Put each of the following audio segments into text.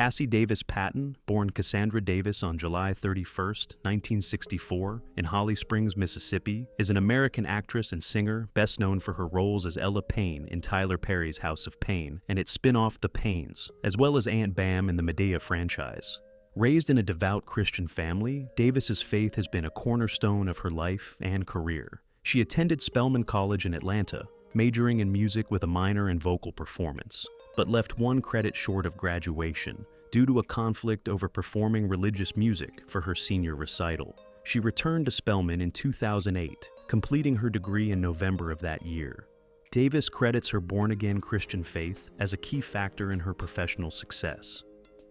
Cassi Davis-Patton, born Cassandra Davis on July 31, 1964, in Holly Springs, Mississippi, is an American actress and singer best known for her roles as Ella Payne in Tyler Perry's House of Payne and its spin-off The Paynes, as well as Aunt Bam in the Madea franchise. Raised in a devout Christian family, Davis's faith has been a cornerstone of her life and career. She attended Spelman College in Atlanta, majoring in music with a minor in vocal performance, but left one credit short of graduation due to a conflict over performing religious music for her senior recital. She returned to Spelman in 2008, completing her degree in November of that year. Davis credits her born-again Christian faith as a key factor in her professional success.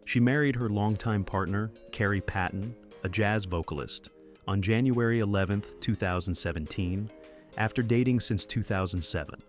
She married her longtime partner, Kerry Patton, a jazz vocalist, on January 11, 2017, after dating since 2007.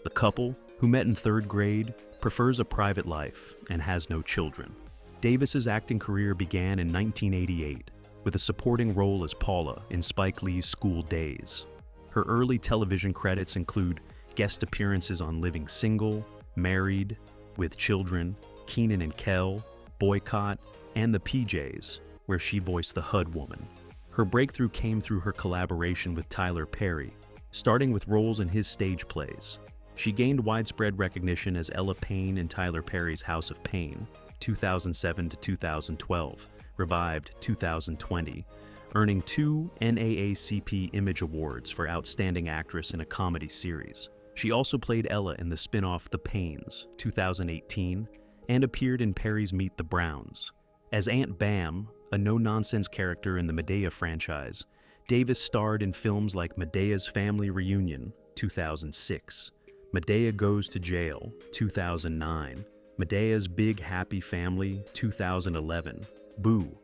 The couple, who met in third grade, prefers a private life and has no children. Davis's acting career began in 1988 with a supporting role as Paula in Spike Lee's School Days. Her early television credits include guest appearances on Living Single, Married, With Children, Kenan and Kel, Boycott, and The PJs, where she voiced the HUD woman. Her breakthrough came through her collaboration with Tyler Perry, starting with roles in his stage plays. She gained widespread recognition as Ella Payne in Tyler Perry's House of Payne, 2007 to 2012, revived 2020, earning 2 NAACP Image Awards for Outstanding Actress in a Comedy Series. She also played Ella in the spin-off The Paynes, 2018, and appeared in Perry's Meet the Browns. As Aunt Bam, a no-nonsense character in the Madea franchise, Davis starred in films like Madea's Family Reunion, 2006, Madea Goes to Jail, 2009, Madea's Big Happy Family, 2011, Boo,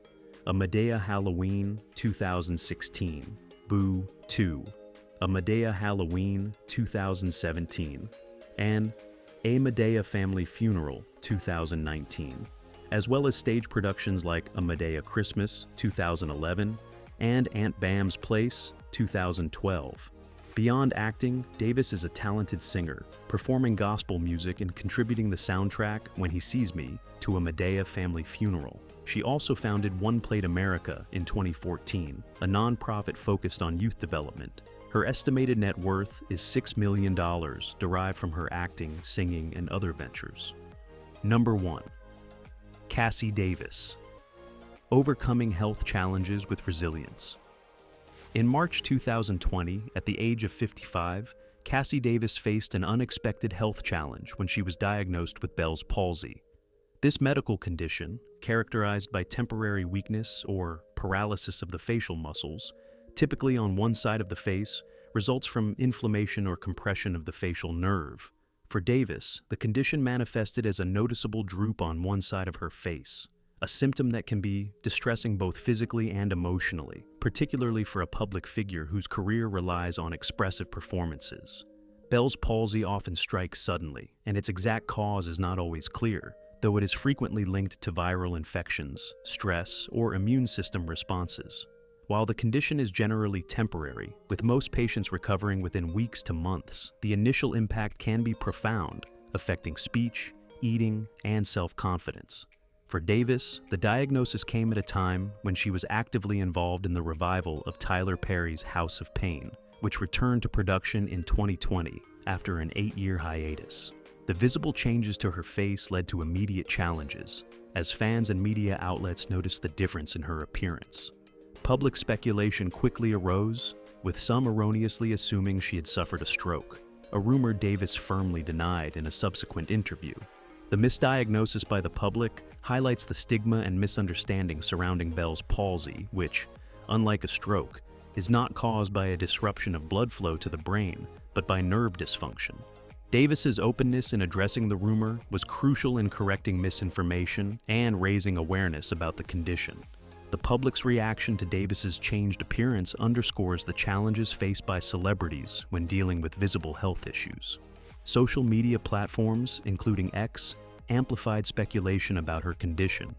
A Madea Halloween, 2016, Boo 2, A Madea Halloween, 2017, and A Madea Family Funeral, 2019, as well as stage productions like A Madea Christmas, 2011, and Aunt Bam's Place, 2012. Beyond acting, Davis is a talented singer, performing gospel music and contributing the soundtrack, When He Sees Me, to A Madea Family Funeral. She also founded One Plate America in 2014, a nonprofit focused on youth development. Her estimated net worth is $6 million, derived from her acting, singing, and other ventures. Number 1. Cassi Davis. Overcoming health challenges with resilience. In March 2020, at the age of 55, Cassi Davis faced an unexpected health challenge when she was diagnosed with Bell's palsy. This medical condition, characterized by temporary weakness or paralysis of the facial muscles, typically on one side of the face, results from inflammation or compression of the facial nerve. For Davis, the condition manifested as a noticeable droop on one side of her face, a symptom that can be distressing both physically and emotionally, particularly for a public figure whose career relies on expressive performances. Bell's palsy often strikes suddenly, and its exact cause is not always clear, though it is frequently linked to viral infections, stress, or immune system responses. While the condition is generally temporary, with most patients recovering within weeks to months, the initial impact can be profound, affecting speech, eating, and self-confidence. For Davis, the diagnosis came at a time when she was actively involved in the revival of Tyler Perry's House of Payne, which returned to production in 2020 after an 8-year hiatus. The visible changes to her face led to immediate challenges, as fans and media outlets noticed the difference in her appearance. Public speculation quickly arose, with some erroneously assuming she had suffered a stroke, a rumor Davis firmly denied in a subsequent interview. The misdiagnosis by the public highlights the stigma and misunderstanding surrounding Bell's palsy, which, unlike a stroke, is not caused by a disruption of blood flow to the brain, but by nerve dysfunction. Davis's openness in addressing the rumor was crucial in correcting misinformation and raising awareness about the condition. The public's reaction to Davis's changed appearance underscores the challenges faced by celebrities when dealing with visible health issues. Social media platforms, including X, amplified speculation about her condition,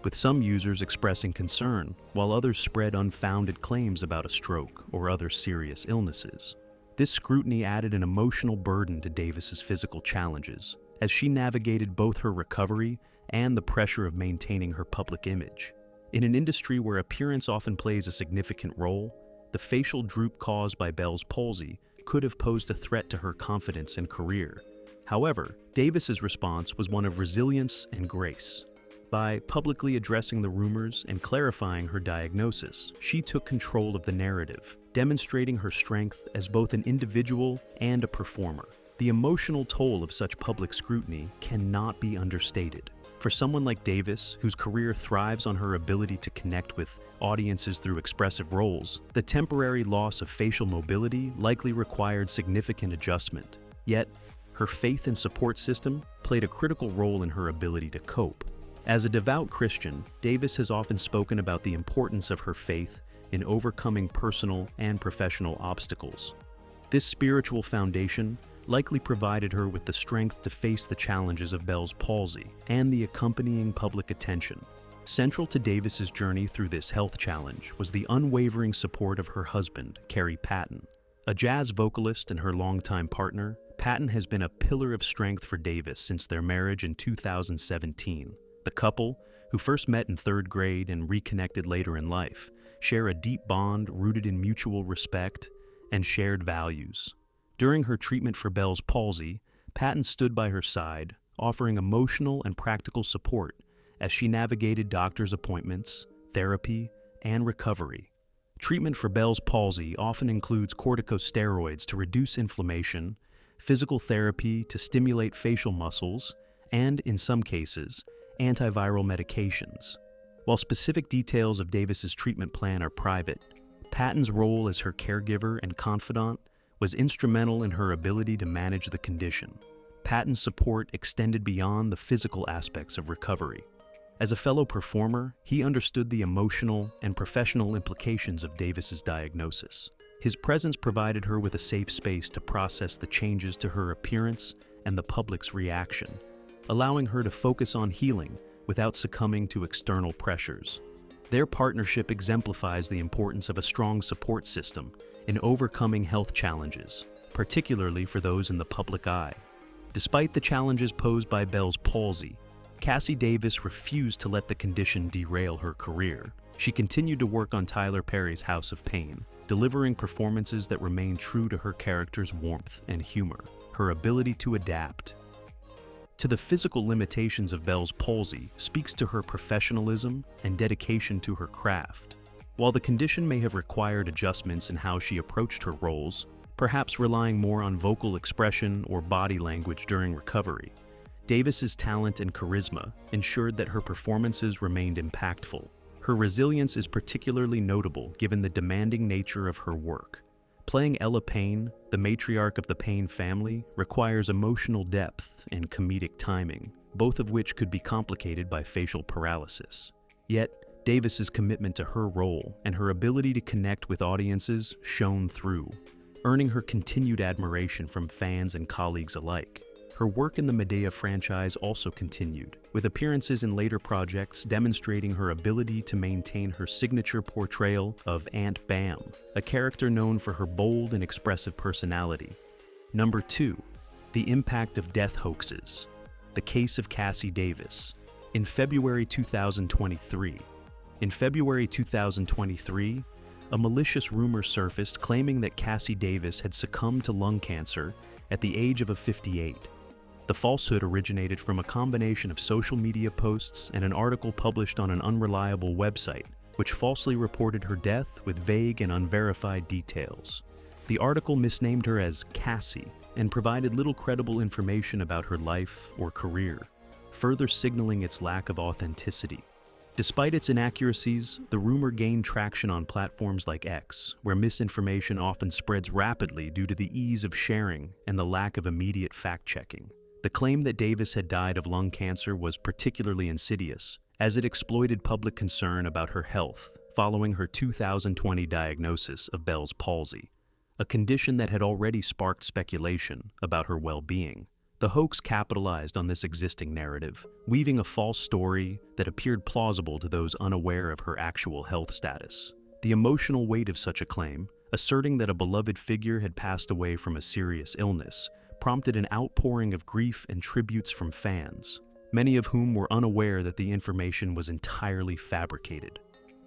with some users expressing concern, while others spread unfounded claims about a stroke or other serious illnesses. This scrutiny added an emotional burden to Davis's physical challenges, as she navigated both her recovery and the pressure of maintaining her public image. In an industry where appearance often plays a significant role, the facial droop caused by Bell's palsy could have posed a threat to her confidence and career. However, Davis's response was one of resilience and grace. By publicly addressing the rumors and clarifying her diagnosis, she took control of the narrative, demonstrating her strength as both an individual and a performer. The emotional toll of such public scrutiny cannot be understated. For someone like Davis, whose career thrives on her ability to connect with audiences through expressive roles, the temporary loss of facial mobility likely required significant adjustment. Yet, her faith and support system played a critical role in her ability to cope. As a devout Christian, Davis has often spoken about the importance of her faith in overcoming personal and professional obstacles. This spiritual foundation likely provided her with the strength to face the challenges of Bell's palsy and the accompanying public attention. Central to Davis's journey through this health challenge was the unwavering support of her husband, Kerry Patton. A jazz vocalist and her longtime partner, Patton has been a pillar of strength for Davis since their marriage in 2017. The couple, who first met in third grade and reconnected later in life, share a deep bond rooted in mutual respect and shared values. During her treatment for Bell's palsy, Patton stood by her side, offering emotional and practical support as she navigated doctor's appointments, therapy, and recovery. Treatment for Bell's palsy often includes corticosteroids to reduce inflammation, physical therapy to stimulate facial muscles, and, in some cases, antiviral medications. While specific details of Davis's treatment plan are private, Patton's role as her caregiver and confidant was instrumental in her ability to manage the condition. Patton's support extended beyond the physical aspects of recovery. As a fellow performer, he understood the emotional and professional implications of Davis's diagnosis. His presence provided her with a safe space to process the changes to her appearance and the public's reaction, allowing her to focus on healing without succumbing to external pressures. Their partnership exemplifies the importance of a strong support system in overcoming health challenges, particularly for those in the public eye. Despite the challenges posed by Bell's palsy, Cassi Davis refused to let the condition derail her career. She continued to work on Tyler Perry's House of Payne, delivering performances that remained true to her character's warmth and humor. Her ability to adapt to the physical limitations of Bell's palsy speaks to her professionalism and dedication to her craft. While the condition may have required adjustments in how she approached her roles, perhaps relying more on vocal expression or body language during recovery, Davis's talent and charisma ensured that her performances remained impactful. Her resilience is particularly notable given the demanding nature of her work. Playing Ella Payne, the matriarch of the Payne family, requires emotional depth and comedic timing, both of which could be complicated by facial paralysis. Yet, Davis's commitment to her role and her ability to connect with audiences shone through, earning her continued admiration from fans and colleagues alike. Her work in the Madea franchise also continued, with appearances in later projects demonstrating her ability to maintain her signature portrayal of Aunt Bam, a character known for her bold and expressive personality. Number 2. The impact of death hoaxes. The case of Cassi Davis. In February 2023, a malicious rumor surfaced claiming that Cassi Davis had succumbed to lung cancer at the age of 58. The falsehood originated from a combination of social media posts and an article published on an unreliable website, which falsely reported her death with vague and unverified details. The article misnamed her as Cassi and provided little credible information about her life or career, further signaling its lack of authenticity. Despite its inaccuracies, the rumor gained traction on platforms like X, where misinformation often spreads rapidly due to the ease of sharing and the lack of immediate fact-checking. The claim that Davis had died of lung cancer was particularly insidious, as it exploited public concern about her health following her 2020 diagnosis of Bell's palsy, a condition that had already sparked speculation about her well-being. The hoax capitalized on this existing narrative, weaving a false story that appeared plausible to those unaware of her actual health status. The emotional weight of such a claim, asserting that a beloved figure had passed away from a serious illness, prompted an outpouring of grief and tributes from fans. many of whom were unaware that the information was entirely fabricated.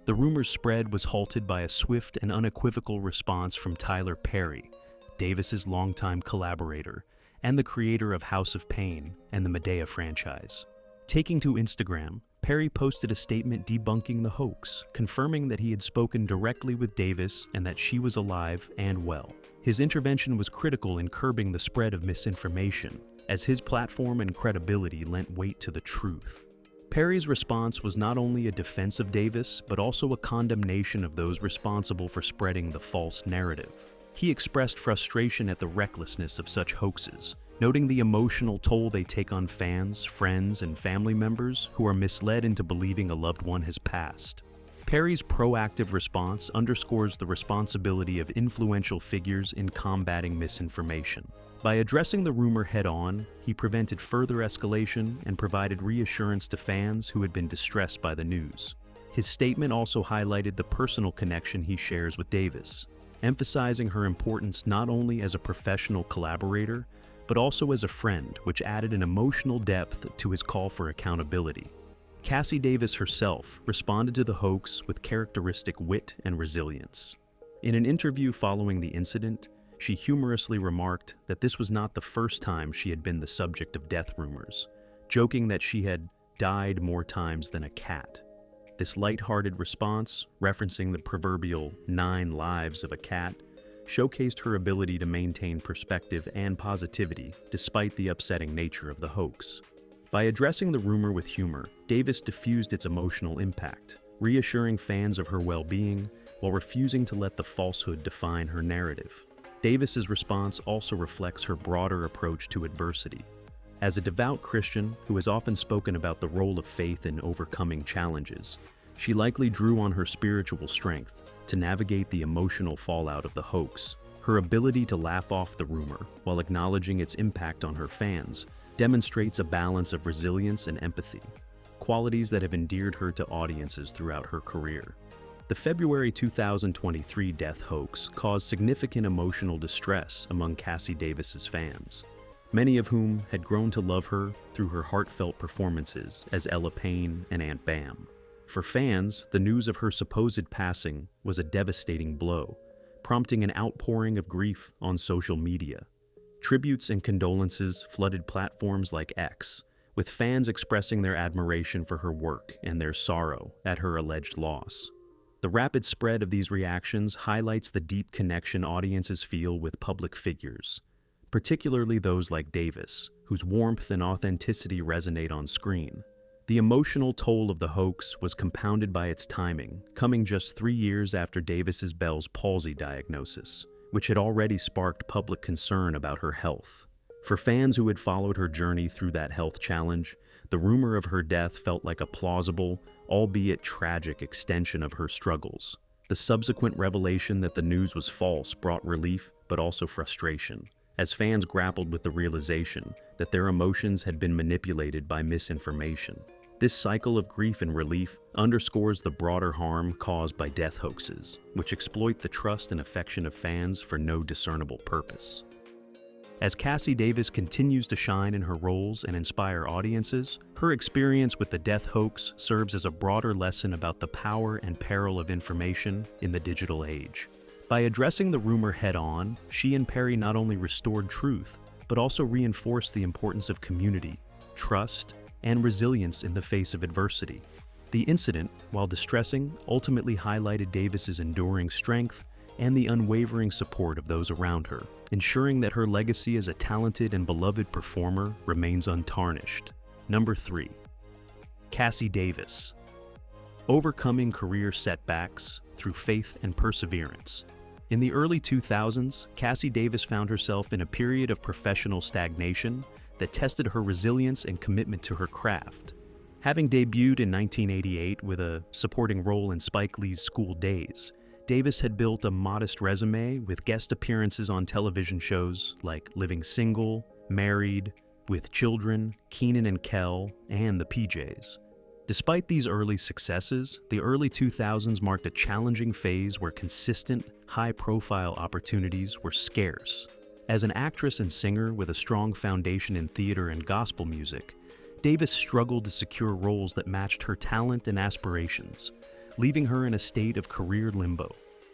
The rumor's spread was halted by a swift and unequivocal response from Tyler Perry, Davis's longtime collaborator, and the creator of House of Payne and the Madea franchise. Taking to Instagram, Perry posted a statement debunking the hoax, confirming that he had spoken directly with Davis and that she was alive and well. His intervention was critical in curbing the spread of misinformation, as his platform and credibility lent weight to the truth. Perry's response was not only a defense of Davis, but also a condemnation of those responsible for spreading the false narrative. He expressed frustration at the recklessness of such hoaxes, noting the emotional toll they take on fans, friends, and family members who are misled into believing a loved one has passed. Perry's proactive response underscores the responsibility of influential figures in combating misinformation. By addressing the rumor head-on, he prevented further escalation and provided reassurance to fans who had been distressed by the news. His statement also highlighted the personal connection he shares with Davis, emphasizing her importance not only as a professional collaborator, but also as a friend, which added an emotional depth to his call for accountability. Cassi Davis herself responded to the hoax with characteristic wit and resilience. In an interview following the incident, she humorously remarked that this was not the first time she had been the subject of death rumors, joking that she had died more times than a cat. This light-hearted response, referencing the proverbial 9 lives of a cat, showcased her ability to maintain perspective and positivity despite the upsetting nature of the hoax. By addressing the rumor with humor, Davis diffused its emotional impact, reassuring fans of her well-being while refusing to let the falsehood define her narrative. Davis's response also reflects her broader approach to adversity. As a devout Christian who has often spoken about the role of faith in overcoming challenges, she likely drew on her spiritual strength to navigate the emotional fallout of the hoax. Her ability to laugh off the rumor while acknowledging its impact on her fans demonstrates a balance of resilience and empathy, qualities that have endeared her to audiences throughout her career. The February 2023 death hoax caused significant emotional distress among Cassi Davis's fans, many of whom had grown to love her through her heartfelt performances as Ella Payne and Aunt Bam. For fans, the news of her supposed passing was a devastating blow, prompting an outpouring of grief on social media. Tributes and condolences flooded platforms like X, with fans expressing their admiration for her work and their sorrow at her alleged loss. The rapid spread of these reactions highlights the deep connection audiences feel with public figures, particularly those like Davis, whose warmth and authenticity resonate on screen. The emotional toll of the hoax was compounded by its timing, coming just 3 years after Davis's Bell's palsy diagnosis, which had already sparked public concern about her health. For fans who had followed her journey through that health challenge, the rumor of her death felt like a plausible, albeit tragic, extension of her struggles. The subsequent revelation that the news was false brought relief, but also frustration, as fans grappled with the realization that their emotions had been manipulated by misinformation. This cycle of grief and relief underscores the broader harm caused by death hoaxes, which exploit the trust and affection of fans for no discernible purpose. As Cassi Davis continues to shine in her roles and inspire audiences, her experience with the death hoax serves as a broader lesson about the power and peril of information in the digital age. By addressing the rumor head-on, she and Perry not only restored truth, but also reinforced the importance of community, trust, and resilience in the face of adversity. The incident, while distressing, ultimately highlighted Davis's enduring strength and the unwavering support of those around her, ensuring that her legacy as a talented and beloved performer remains untarnished. Number 3. Cassi Davis. Overcoming career setbacks through faith and perseverance. In the early 2000s, Cassi Davis found herself in a period of professional stagnation that tested her resilience and commitment to her craft. Having debuted in 1988 with a supporting role in Spike Lee's School Days, Davis had built a modest resume with guest appearances on television shows like Living Single, Married, With Children, Kenan and Kel, and The PJs. Despite these early successes, the early 2000s marked a challenging phase where consistent, high-profile opportunities were scarce. As an actress and singer with a strong foundation in theater and gospel music, Davis struggled to secure roles that matched her talent and aspirations, leaving her in a state of career limbo.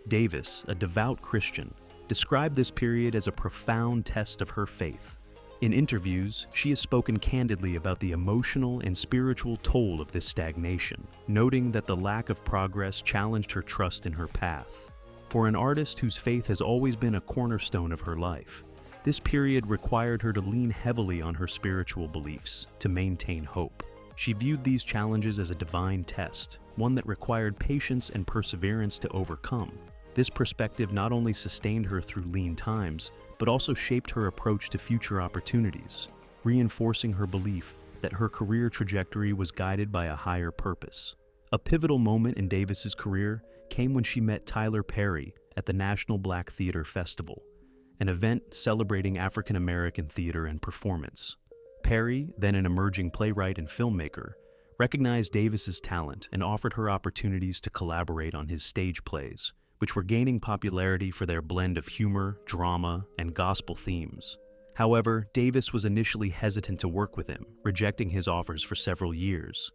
Davis, a devout Christian, described this period as a profound test of her faith. In interviews, she has spoken candidly about the emotional and spiritual toll of this stagnation, noting that the lack of progress challenged her trust in her path. For an artist whose faith has always been a cornerstone of her life, this period required her to lean heavily on her spiritual beliefs to maintain hope. She viewed these challenges as a divine test, one that required patience and perseverance to overcome. This perspective not only sustained her through lean times, but also shaped her approach to future opportunities, reinforcing her belief that her career trajectory was guided by a higher purpose. A pivotal moment in Davis's career came when she met Tyler Perry at the National Black Theater Festival, an event celebrating African American theater and performance. Perry, then an emerging playwright and filmmaker, recognized Davis's talent and offered her opportunities to collaborate on his stage plays, which were gaining popularity for their blend of humor, drama, and gospel themes. However, Davis was initially hesitant to work with him, rejecting his offers for several years.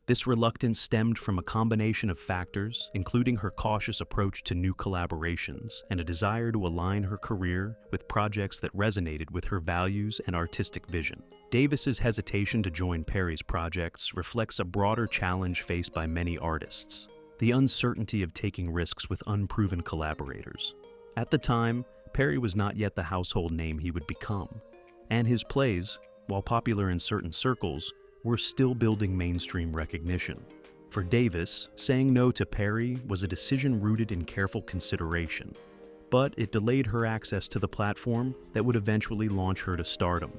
This reluctance stemmed from a combination of factors, including her cautious approach to new collaborations and a desire to align her career with projects that resonated with her values and artistic vision. Davis's hesitation to join Perry's projects reflects a broader challenge faced by many artists: the uncertainty of taking risks with unproven collaborators. At the time, Perry was not yet the household name he would become, and his plays, while popular in certain circles, were still building mainstream recognition. For Davis, saying no to Perry was a decision rooted in careful consideration, but it delayed her access to the platform that would eventually launch her to stardom.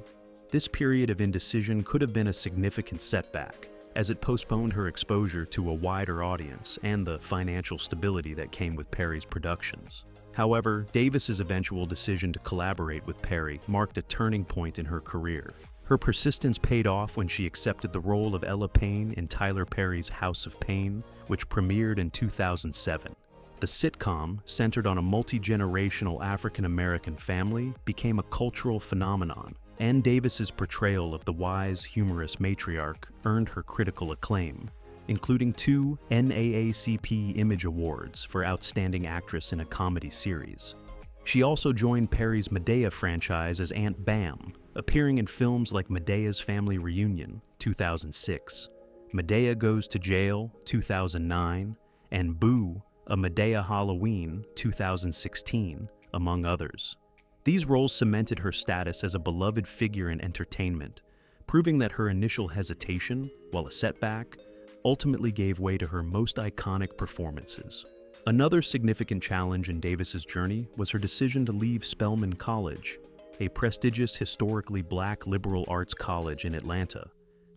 This period of indecision could have been a significant setback, as it postponed her exposure to a wider audience and the financial stability that came with Perry's productions. However, Davis's eventual decision to collaborate with Perry marked a turning point in her career. Her persistence paid off when she accepted the role of Ella Payne in Tyler Perry's House of Payne, which premiered in 2007. The sitcom, centered on a multi-generational African-American family, became a cultural phenomenon, and Davis's portrayal of the wise, humorous matriarch earned her critical acclaim, including 2 NAACP Image Awards for Outstanding Actress in a Comedy Series. She also joined Perry's Madea franchise as Aunt Bam, appearing in films like Medea's Family Reunion, 2006, Madea Goes to Jail, 2009, and Boo! A Madea Halloween, 2016, among others. These roles cemented her status as a beloved figure in entertainment, proving that her initial hesitation, while a setback, ultimately gave way to her most iconic performances. Another significant challenge in Davis's journey was her decision to leave Spelman College, a prestigious historically black liberal arts college in Atlanta,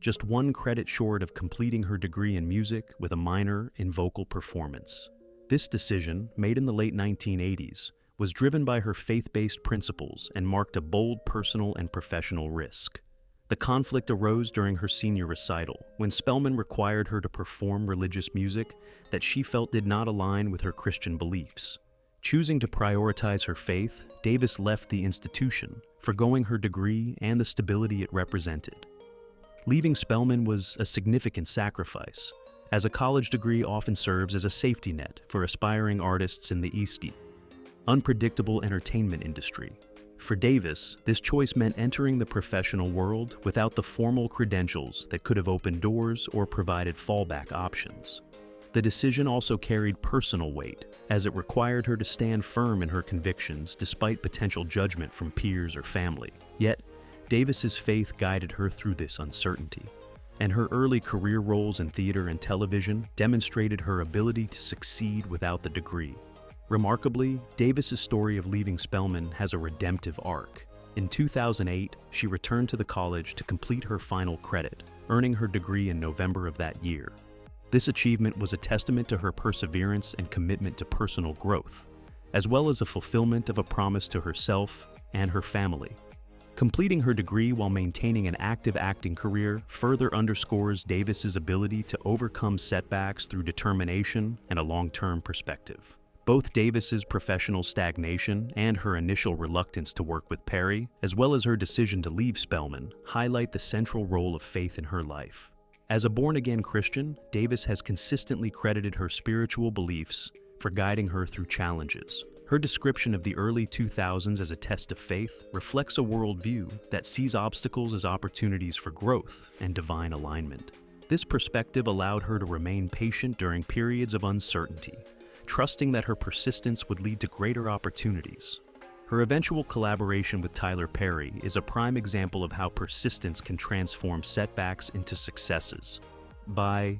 just 1 credit short of completing her degree in music with a minor in vocal performance. This decision, made in the late 1980s, was driven by her faith-based principles and marked a bold personal and professional risk. The conflict arose during her senior recital, when Spelman required her to perform religious music that she felt did not align with her Christian beliefs. Choosing to prioritize her faith, Davis left the institution, forgoing her degree and the stability it represented. Leaving Spelman was a significant sacrifice, as a college degree often serves as a safety net for aspiring artists in the unpredictable entertainment industry. For Davis, this choice meant entering the professional world without the formal credentials that could have opened doors or provided fallback options. The decision also carried personal weight, as it required her to stand firm in her convictions despite potential judgment from peers or family. Yet, Davis's faith guided her through this uncertainty, and her early career roles in theater and television demonstrated her ability to succeed without the degree. Remarkably, Davis's story of leaving Spelman has a redemptive arc. In 2008, she returned to the college to complete her final credit, earning her degree in November of that year. This achievement was a testament to her perseverance and commitment to personal growth, as well as a fulfillment of a promise to herself and her family. Completing her degree while maintaining an active acting career further underscores Davis's ability to overcome setbacks through determination and a long-term perspective. Both Davis's professional stagnation and her initial reluctance to work with Perry, as well as her decision to leave Spelman, highlight the central role of faith in her life. As a born-again Christian, Davis has consistently credited her spiritual beliefs for guiding her through challenges. Her description of the early 2000s as a test of faith reflects a worldview that sees obstacles as opportunities for growth and divine alignment. This perspective allowed her to remain patient during periods of uncertainty, trusting that her persistence would lead to greater opportunities. Her eventual collaboration with Tyler Perry is a prime example of how persistence can transform setbacks into successes. By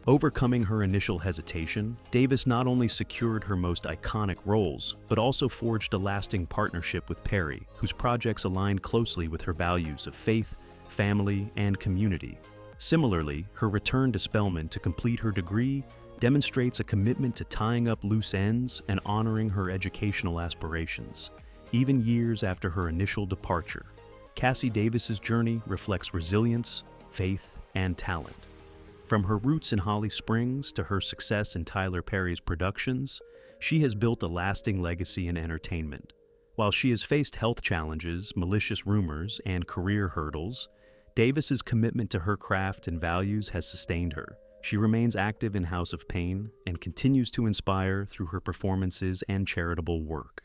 overcoming her initial hesitation, Davis not only secured her most iconic roles, but also forged a lasting partnership with Perry, whose projects aligned closely with her values of faith, family, and community. Similarly, her return to Spelman to complete her degree demonstrates a commitment to tying up loose ends and honoring her educational aspirations, even years after her initial departure. Cassi Davis's journey reflects resilience, faith, and talent. From her roots in Holly Springs to her success in Tyler Perry's productions, she has built a lasting legacy in entertainment. While she has faced health challenges, malicious rumors, and career hurdles, Davis's commitment to her craft and values has sustained her. She remains active in House of Payne and continues to inspire through her performances and charitable work.